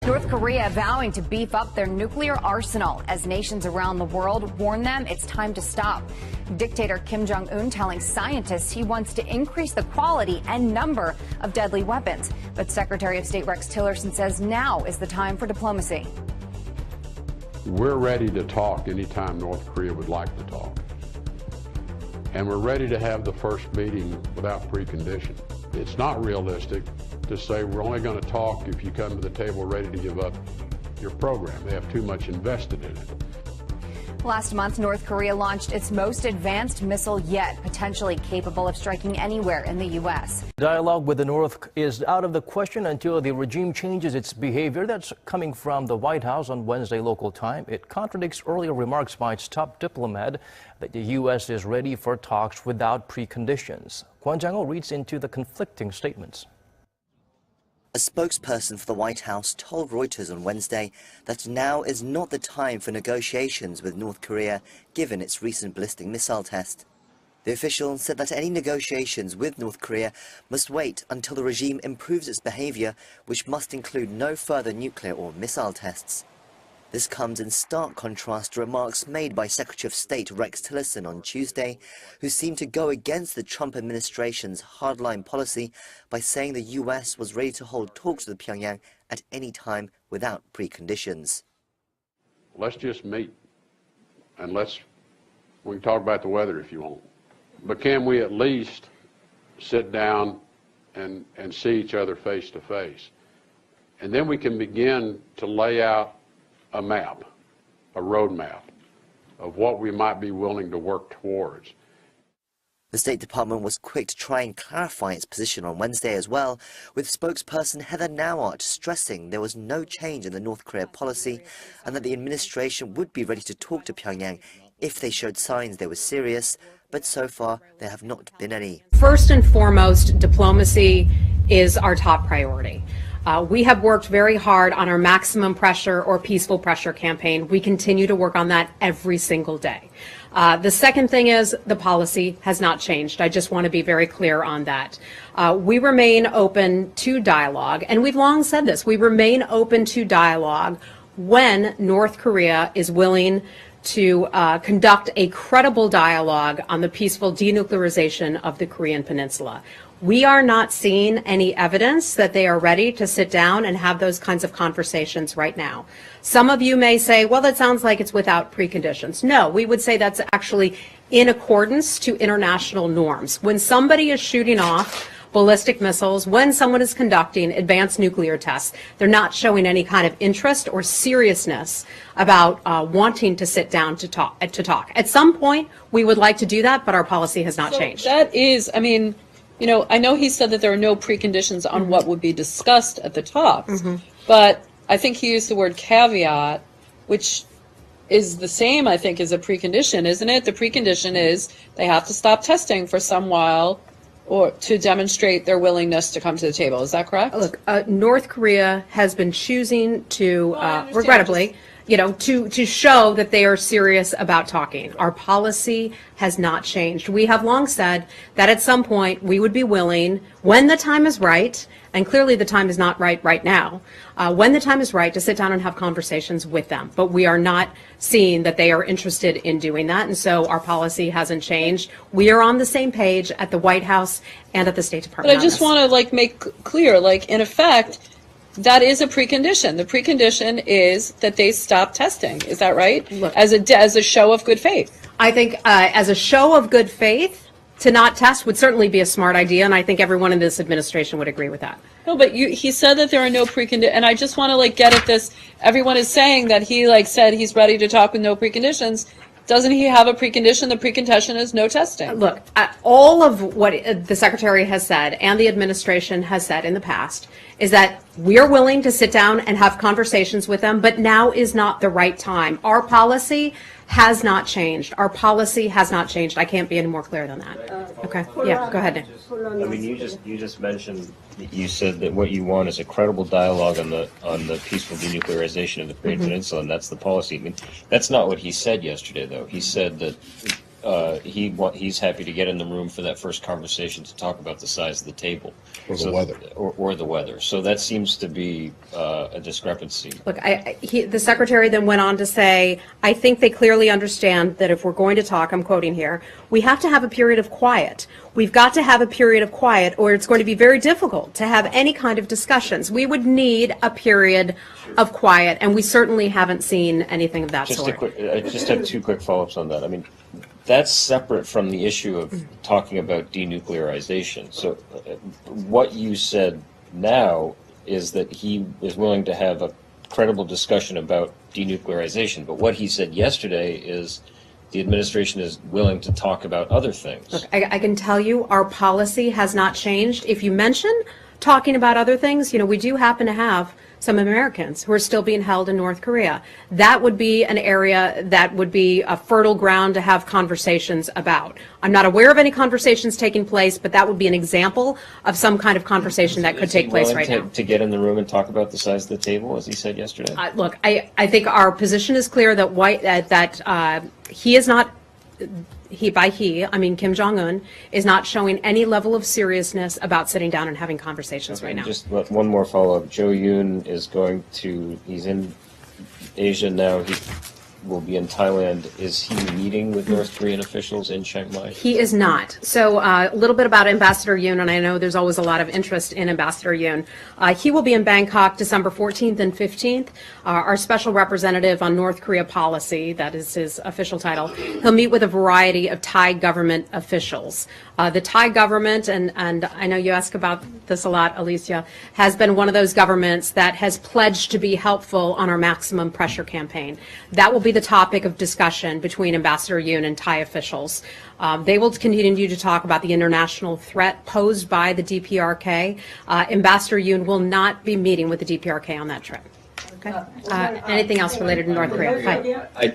North Korea vowing to beef up their nuclear arsenal as nations around the world warn them it's time to stop. Dictator Kim Jong-un telling scientists he wants to increase the quality and number of deadly weapons. But Secretary of State Rex Tillerson says now is the time for diplomacy. We're ready to talk anytime North Korea would like to talk. And we're ready to have the first meeting without precondition. It's not realistic to say we're only going to talk if you come to the table ready to give up your program. They have too much invested in it. Last month, North Korea launched its most advanced missile yet, potentially capable of striking anywhere in the U.S. Dialogue with the North is out of the question until the regime changes its behavior. That's coming from the White House on Wednesday local time. It contradicts earlier remarks by its top diplomat that the U.S. is ready for talks without preconditions. Kwon Jang-ho reads into the conflicting statements. A spokesperson for the White House told Reuters on Wednesday that now is not the time for negotiations with North Korea, given its recent ballistic missile test. The official said that any negotiations with North Korea must wait until the regime improves its behavior, which must include no further nuclear or missile tests. This comes in stark contrast to remarks made by Secretary of State Rex Tillerson on Tuesday, who seemed to go against the Trump administration's hardline policy by saying the U.S. was ready to hold talks with Pyongyang at any time without preconditions. Let's just meet, and we can talk about the weather if you want. But can we at least sit down and see each other face to face? And then we can begin to lay out a map, a road map of what we might be willing to work towards. The State Department was quick to try and clarify its position on Wednesday as well, with spokesperson Heather Nauert stressing there was no change in the North Korea policy and that the administration would be ready to talk to Pyongyang if they showed signs they were serious, but so far there have not been any. First and foremost, diplomacy is our top priority. We have worked very hard on our maximum pressure or peaceful pressure campaign. We continue to work on that every single day. The second thing is the policy has not changed. I just want to be very clear on that. We remain open to dialogue, and we've long said this. We remain open to dialogue when North Korea is willing to conduct a credible dialogue on the peaceful denuclearization of the Korean Peninsula. We are not seeing any evidence that they are ready to sit down and have those kinds of conversations right now. Some of you may say, well, that sounds like it's without preconditions. No, we would say that's actually in accordance to international norms. When somebody is shooting off ballistic missiles, when someone is conducting advanced nuclear tests, they're not showing any kind of interest or seriousness about wanting to sit down to talk. At some point, we would like to do that, but our policy has not changed. That is, I mean, you know, I know he said that there are no preconditions on what would be discussed at the talks, but I think he used the word caveat, which is the same, I think, as a precondition, isn't it? The precondition is they have to stop testing for some while or to demonstrate their willingness to come to the table. Is that correct? Look, North Korea has been choosing to, regrettably, to show that they are serious about talking. Our policy has not changed. We have long said that at some point we would be willing, when the time is right, and clearly the time is not right now, when the time is right to sit down and have conversations with them. But we are not seeing that they are interested in doing that, and so our policy hasn't changed. We are on the same page at the White House and at the State Department. But I just want to make clear, in effect, that is a precondition. The precondition is that they stop testing. Is that right? Look, as a show of good faith. I think as a show of good faith, to not test would certainly be a smart idea, and I think everyone in this administration would agree with that. No, but he said that there are no preconditions, and I just want to get at this. Everyone is saying that he said he's ready to talk with no preconditions. Doesn't he have a precondition? The precondition is no testing. Look, all of what the Secretary has said and the administration has said in the past is that we are willing to sit down and have conversations with them, but now is not the right time. Our policy has not changed. Our policy has not changed. I can't be any more clear than that. Okay. Yeah, go ahead, Nick. I mean, you just mentioned, you said that what you want is a credible dialogue on the peaceful denuclearization of the Korean Peninsula, and that's the policy. I mean, that's not what he said yesterday, though. He said that he's happy to get in the room for that first conversation to talk about the size of the table. Or the weather. Or the weather. So that seems to be a discrepancy. Look, the secretary then went on to say, I think they clearly understand that if we're going to talk, I'm quoting here, we have to have a period of quiet. We've got to have a period of quiet or it's going to be very difficult to have any kind of discussions. We would need a period of quiet, and we certainly haven't seen anything of that sort. I just have two quick follow-ups on that. I mean, that's separate from the issue of talking about denuclearization. So what you said now is that he is willing to have a credible discussion about denuclearization. But what he said yesterday is the administration is willing to talk about other things. Look, I can tell you our policy has not changed. If you mention talking about other things, you know, we do happen to have some Americans who are still being held in North Korea. That would be an area that would be a fertile ground to have conversations about. I'm not aware of any conversations taking place, but that would be an example of some kind of conversation that could take place right now. To get in the room and talk about the size of the table, as he said yesterday? Look, I think our position is clear that he is not. I mean Kim Jong-un, is not showing any level of seriousness about sitting down and having conversations right now. Just one more follow-up. Joe Yoon he's in Asia now. He will be in Thailand. Is he meeting with North Korean officials in Chiang Mai? He is not. So a little bit about Ambassador Yoon, and I know there's always a lot of interest in Ambassador Yoon. He will be in Bangkok December 14th and 15th. Our special representative on North Korea policy, that is his official title. He'll meet with a variety of Thai government officials. The Thai government, and I know you ask about this a lot, Alicia, has been one of those governments that has pledged to be helpful on our maximum pressure campaign. That will be the topic of discussion between Ambassador Yoon and Thai officials. They will continue to talk about the international threat posed by the DPRK. Ambassador Yoon will not be meeting with the DPRK on that trip. Okay. Anything else related to North Korea? Hi.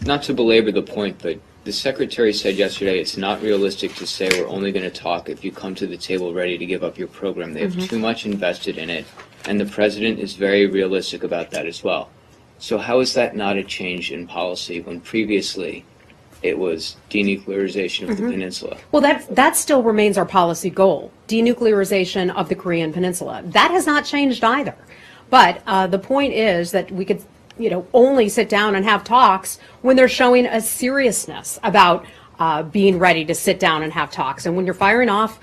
Not to belabor the point, but the Secretary said yesterday it's not realistic to say we're only going to talk if you come to the table ready to give up your program. They have too much invested in it, and the President is very realistic about that as well. So how is that not a change in policy when previously it was denuclearization of the peninsula? Well, that still remains our policy goal, denuclearization of the Korean peninsula. That has not changed either. But the point is that we could only sit down and have talks when they're showing a seriousness about being ready to sit down and have talks. And when you're firing off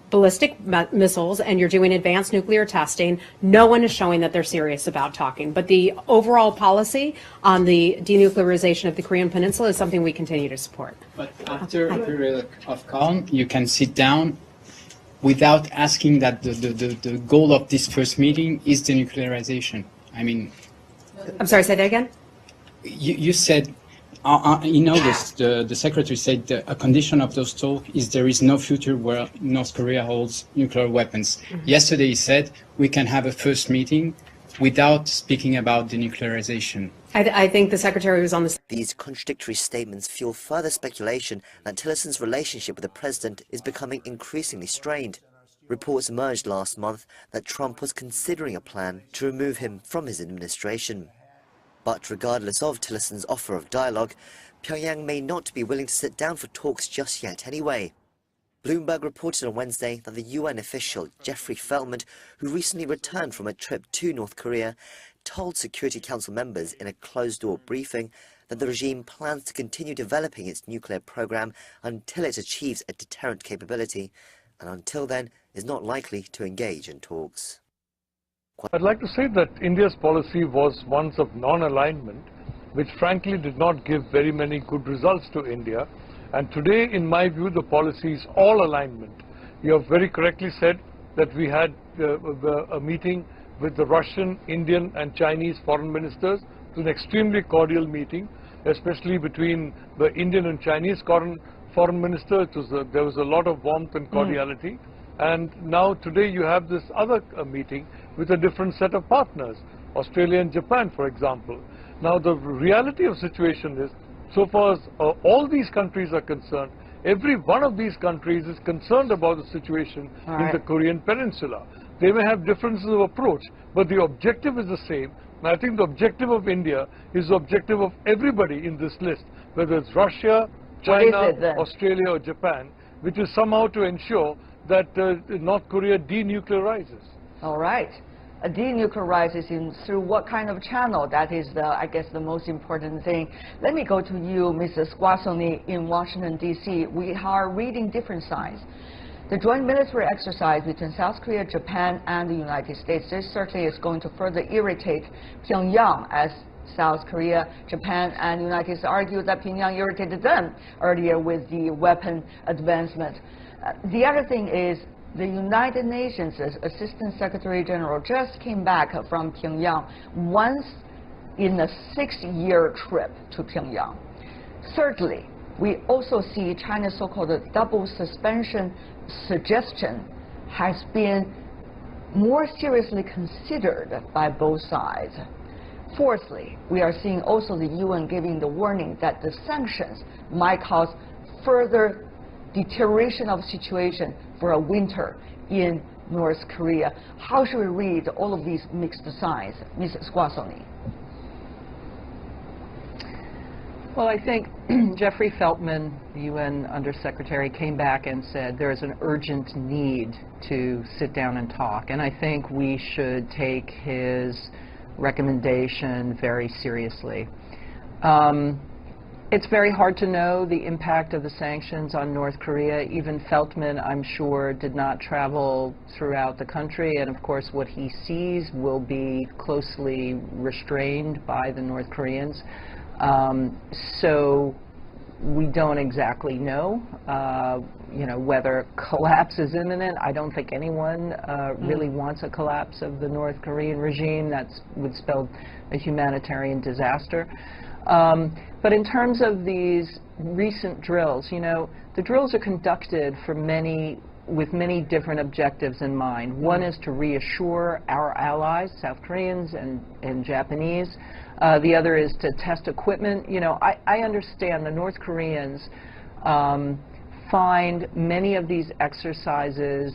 ballistic missiles and you're doing advanced nuclear testing, no one is showing that they're serious about talking. But the overall policy on the denuclearization of the Korean Peninsula is something we continue to support. But after a period of calm, you can sit down without asking that the goal of this first meeting is denuclearization. I mean, I'm sorry, say that again? You said in August, the Secretary said a condition of those talks is there is no future where North Korea holds nuclear weapons. Yesterday he said we can have a first meeting without speaking about denuclearization. I think the Secretary was on the... These contradictory statements fuel further speculation that Tillerson's relationship with the President is becoming increasingly strained. Reports emerged last month that Trump was considering a plan to remove him from his administration. But regardless of Tillerson's offer of dialogue, Pyongyang may not be willing to sit down for talks just yet anyway. Bloomberg reported on Wednesday that the UN official Jeffrey Feltman, who recently returned from a trip to North Korea, told Security Council members in a closed-door briefing that the regime plans to continue developing its nuclear program until it achieves a deterrent capability, and until then is not likely to engage in talks. I'd like to say that India's policy was one of non-alignment, which frankly did not give very many good results to India. And today, in my view, the policy is all alignment. You have very correctly said that we had a meeting with the Russian, Indian and Chinese foreign ministers. It was an extremely cordial meeting, especially between the Indian and Chinese foreign ministers. There was a lot of warmth and cordiality. And now today you have this other meeting with a different set of partners, Australia and Japan, for example. Now the reality of the situation is, so far as all these countries are concerned, every one of these countries is concerned about the situation in the Korean Peninsula. They may have differences of approach, but the objective is the same. And I think the objective of India is the objective of everybody in this list, whether it's Russia, China, it then? Australia or Japan, which is somehow to ensure that North Korea denuclearizes. All right. Denuclearizes through what kind of channel? That is, I guess, the most important thing. Let me go to you, Mrs. Guasoni, in Washington, D.C. We are reading different sides. The joint military exercise between South Korea, Japan, and the United States, this certainly is going to further irritate Pyongyang, as South Korea, Japan, and the United States argue that Pyongyang irritated them earlier with the weapon advancement. The other thing is the United Nations Assistant Secretary General just came back from Pyongyang once in a 6-year trip to Pyongyang. Thirdly, we also see China's so-called double suspension suggestion has been more seriously considered by both sides. Fourthly, we are seeing also the UN giving the warning that the sanctions might cause further deterioration of situation for a winter in North Korea. How should we read all of these mixed signs? Mrs. Guasoni. Well, I think Jeffrey Feltman, the UN Undersecretary, came back and said there is an urgent need to sit down and talk. And I think we should take his recommendation very seriously. It's very hard to know the impact of the sanctions on North Korea. Even Feltman, I'm sure, did not travel throughout the country, and of course what he sees will be closely restrained by the North Koreans. So we don't exactly know, whether collapse is imminent. I don't think anyone really wants a collapse of the North Korean regime. That would spell a humanitarian disaster. But in terms of these recent drills, the drills are conducted with many different objectives in mind. One is to reassure our allies, South Koreans and Japanese. The other is to test equipment. I understand the North Koreans find many of these exercises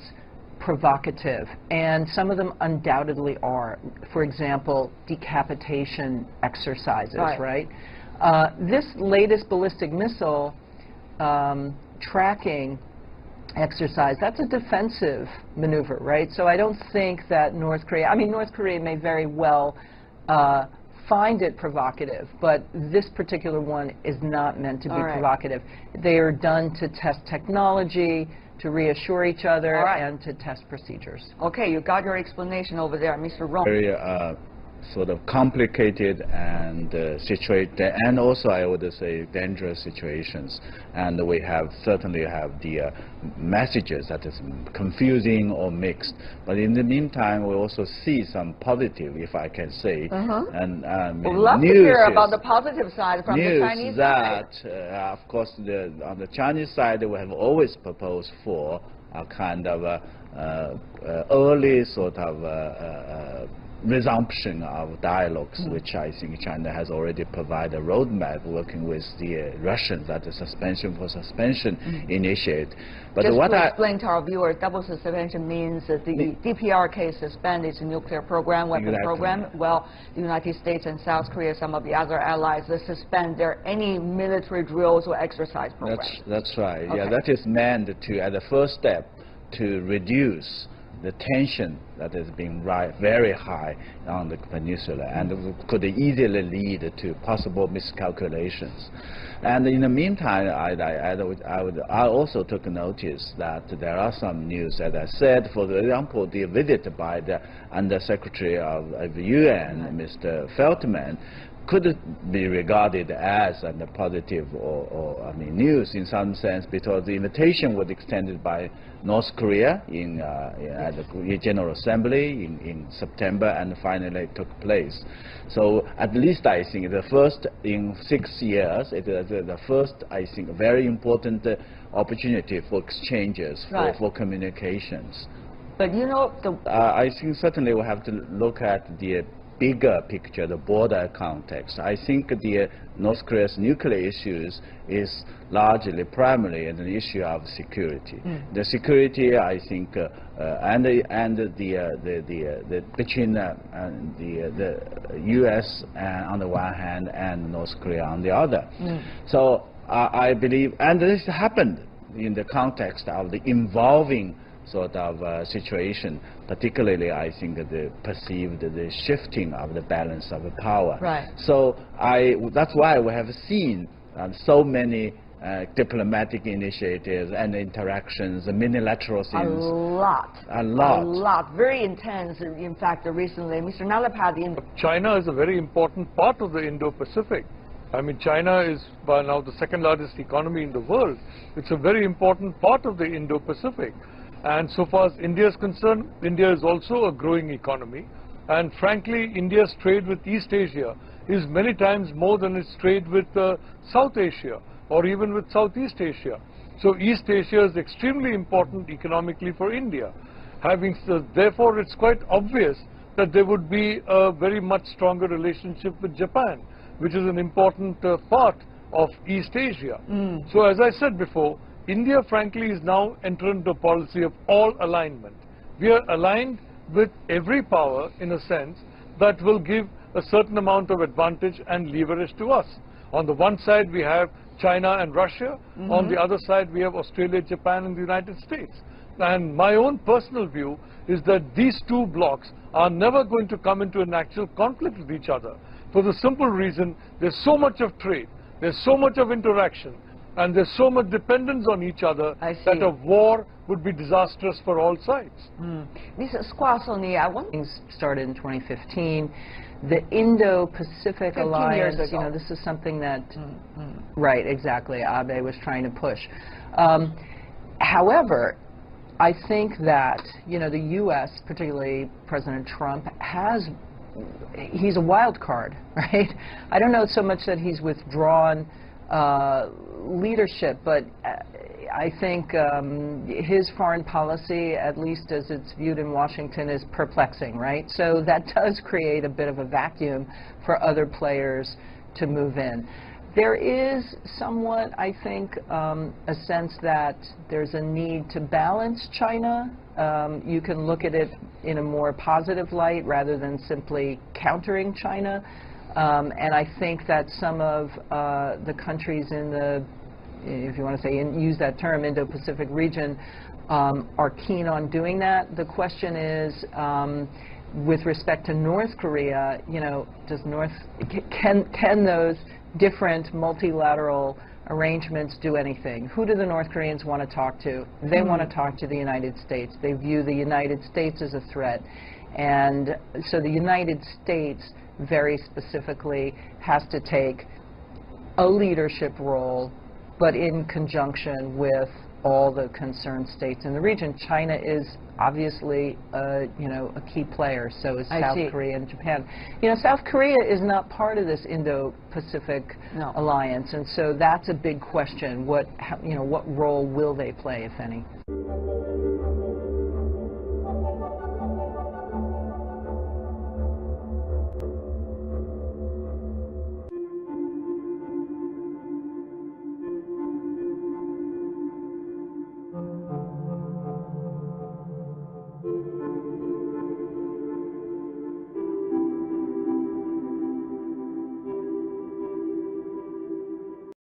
provocative, and some of them undoubtedly are. For example, decapitation exercises, right? This latest ballistic missile tracking exercise, that's a defensive maneuver, right? So I don't think that North Korea may very well find it provocative, but this particular one is not meant to be provocative. They are done to test technology, to reassure each other, and to test procedures. Okay, you got your explanation over there, Mr. Rong. Very sort of complicated and situated, and also I would say dangerous situations. And we certainly have the messages that is confusing or mixed. But in the meantime, we also see some positive, if I can say. And we'd love to hear about the positive side from the Chinese side. Of course, on the Chinese side, we have always proposed for a kind of early sort of resumption of dialogues, which I think China has already provided a roadmap working with the Russians that the suspension for suspension initiate. But just to explain to our viewers, double suspension means that the DPRK suspend its nuclear program, weapon program, while the United States and South Korea, some of the other allies, they suspend any military drills or exercise programs. That's right. Yeah, that is meant to, as a first step, to reduce the tension that has been very high on the peninsula and could easily lead to possible miscalculations. And in the meantime, I also took notice that there are some news, as I said, for example, the visit by the Undersecretary of the UN, Mr. Feltman, could be regarded as a positive or news in some sense, because the invitation was extended by North Korea at the General Assembly in September, and finally it took place. So at least I think the first in 6 years, it is the first, I think, very important opportunity for exchanges, for communications. But I think certainly we have to look at the bigger picture, the broader context. I think the North Korea's nuclear issues is largely, primarily, an issue of security. The security, I think, between the U.S. on the one hand and North Korea on the other. So I believe, and this happened in the context of the evolving sort of situation, particularly I think the perceived the shifting of the balance of power. Right. So that's why we have seen so many diplomatic initiatives and interactions, unilateral things. A lot. Very intense. In fact, recently, Mr. Nalapadi. China is a very important part of the Indo-Pacific. I mean, China is by now the second largest economy in the world. It's a very important part of the Indo-Pacific. And so far as India is concerned, India is also a growing economy. And frankly, India's trade with East Asia is many times more than its trade with South Asia or even with Southeast Asia. So East Asia is extremely important economically for India. Therefore, it's quite obvious that there would be a very much stronger relationship with Japan, which is an important part of East Asia. So as I said before, India frankly is now entering the policy of all alignment. We are aligned with every power in a sense that will give a certain amount of advantage and leverage to us. On the one side we have China and Russia, on the other side we have Australia, Japan and the United States. And my own personal view is that these two blocs are never going to come into an actual conflict with each other, for the simple reason there's so much of trade, there's so much of interaction, and there's so much dependence on each other that a war would be disastrous for all sides. Mr. Squasoni, I want things started in 2015. The Indo-Pacific Alliance, you know, this is something that, right, exactly, Abe was trying to push. However, I think that, you know, the U.S., particularly President Trump, he's a wild card, right? I don't know so much that he's withdrawn leadership, but I think his foreign policy, at least as it's viewed in Washington, is perplexing, right? So that does create a bit of a vacuum for other players to move in. There is somewhat, I think, a sense that there's a need to balance China. You can look at it in a more positive light rather than simply countering China. And I think that some of the countries in the, if you want to say, use that term, Indo-Pacific region, are keen on doing that. The question is, with respect to North Korea, you know, can those different multilateral arrangements do anything? Who do the North Koreans want to talk to? They want to talk to the United States. They view the United States as a threat. And so the United States very specifically has to take a leadership role, but in conjunction with all the concerned states in the region. China is obviously, you know, a key player. So is South Korea and Japan. You know, South Korea is not part of this Indo-Pacific alliance, and so that's a big question. What role will they play, if any?